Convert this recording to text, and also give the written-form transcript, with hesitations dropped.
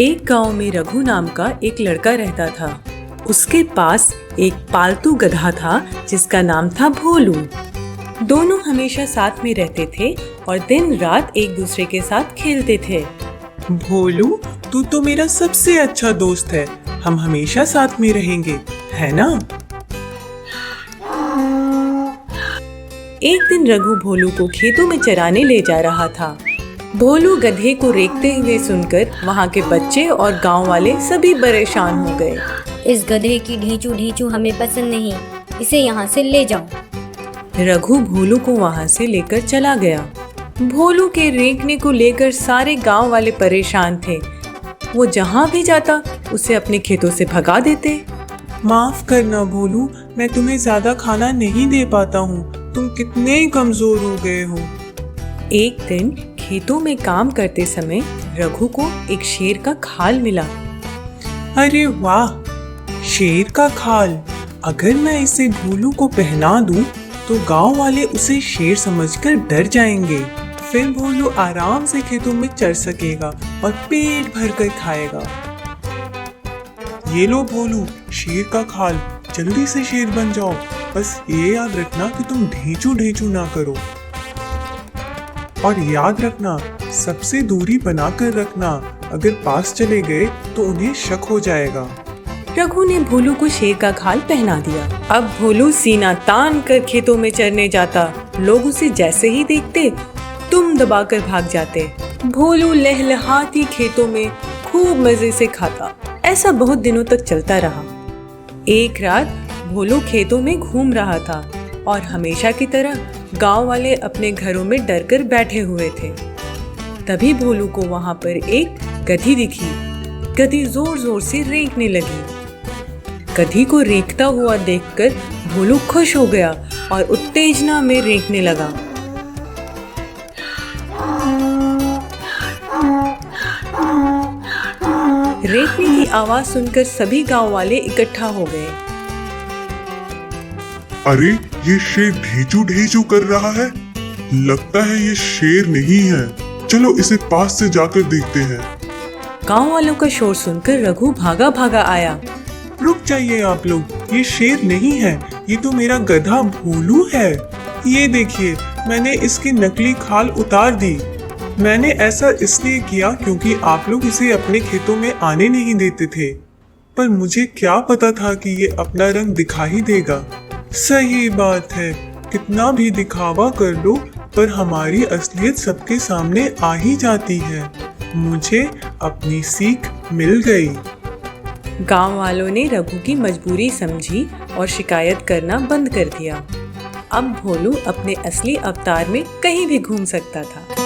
एक गांव में रघु नाम का एक लड़का रहता था। उसके पास एक पालतू गधा था जिसका नाम था भोलू। दोनों हमेशा साथ में रहते थे और दिन रात एक दूसरे के साथ खेलते थे। भोलू, तू तो मेरा सबसे अच्छा दोस्त है। हम हमेशा साथ में रहेंगे, है ना? एक दिन रघु भोलू को खेतों में चराने ले जा रहा था। भोलू गधे को रेंगते हुए सुनकर वहाँ के बच्चे और गांव वाले सभी परेशान हो गए। इस गधे की ढींचू ढींचू हमें पसंद नहीं, इसे यहाँ से ले जाओ। रघु भोलू को वहाँ से लेकर चला गया। भोलू के रेंगने को लेकर सारे गांव वाले परेशान थे। वो जहाँ भी जाता उसे अपने खेतों से भगा देते। माफ करना भोलू, मैं तुम्हें ज्यादा खाना नहीं दे पाता हूँ। तुम कितने कमजोर हो गए हो। एक दिन खेतों में काम करते समय रघु को एक शेर का खाल मिला। अरे वाह, शेर का खाल! अगर मैं इसे भोलू को पहना दूं, तो गांव वाले उसे शेर समझकर डर जाएंगे। फिर भोलू आराम से खेतों में चर सकेगा और पेट भरकर खाएगा। ये लो भोलू, शेर का खाल। जल्दी से शेर बन जाओ। बस ये याद रखना कि तुम ढींचू ढींचू ना करो। और याद रखना, सबसे दूरी बनाकर रखना। अगर पास चले गए तो उन्हें शक हो जाएगा। रघु ने भोलू को शेर का खाल पहना दिया। अब भोलू सीना तान कर खेतों में चरने जाता। लोग उसे जैसे ही देखते दुम दबाकर भाग जाते। भोलू लहलहाती खेतों में खूब मजे से खाता। ऐसा बहुत दिनों तक चलता रहा। एक रात भोलू खेतों में घूम रहा था और हमेशा की तरह गांव वाले अपने घरों में डर कर बैठे हुए थे। तभी भोलू को वहां पर एक गधी दिखी। गधी जोर जोर से रेंगने लगी। गधी को रेंगता हुआ देखकर भोलू खुश हो गया और उत्तेजना में रेंगने लगा। रेंगने की आवाज सुनकर सभी गांव वाले इकट्ठा हो गए। अरे, ये शेर ढींचू ढींचू कर रहा है। लगता है ये शेर नहीं है। चलो इसे पास से जाकर देखते हैं। गांव वालों का शोर सुनकर रघु भागा भागा आया। रुक जाइए आप लोग, ये शेर नहीं है, ये तो मेरा गधा भोलू है। ये देखिए, मैंने इसकी नकली खाल उतार दी। मैंने ऐसा इसलिए किया क्योंकि आप लोग इसे अपने खेतों में आने नहीं देते थे। पर मुझे क्या पता था कि ये अपना रंग दिखा ही देगा। सही बात है, कितना भी दिखावा कर लो पर हमारी असलियत सबके सामने आ ही जाती है। मुझे अपनी सीख मिल गई। गांव वालों ने रघु की मजबूरी समझी और शिकायत करना बंद कर दिया। अब भोलू अपने असली अवतार में कहीं भी घूम सकता था।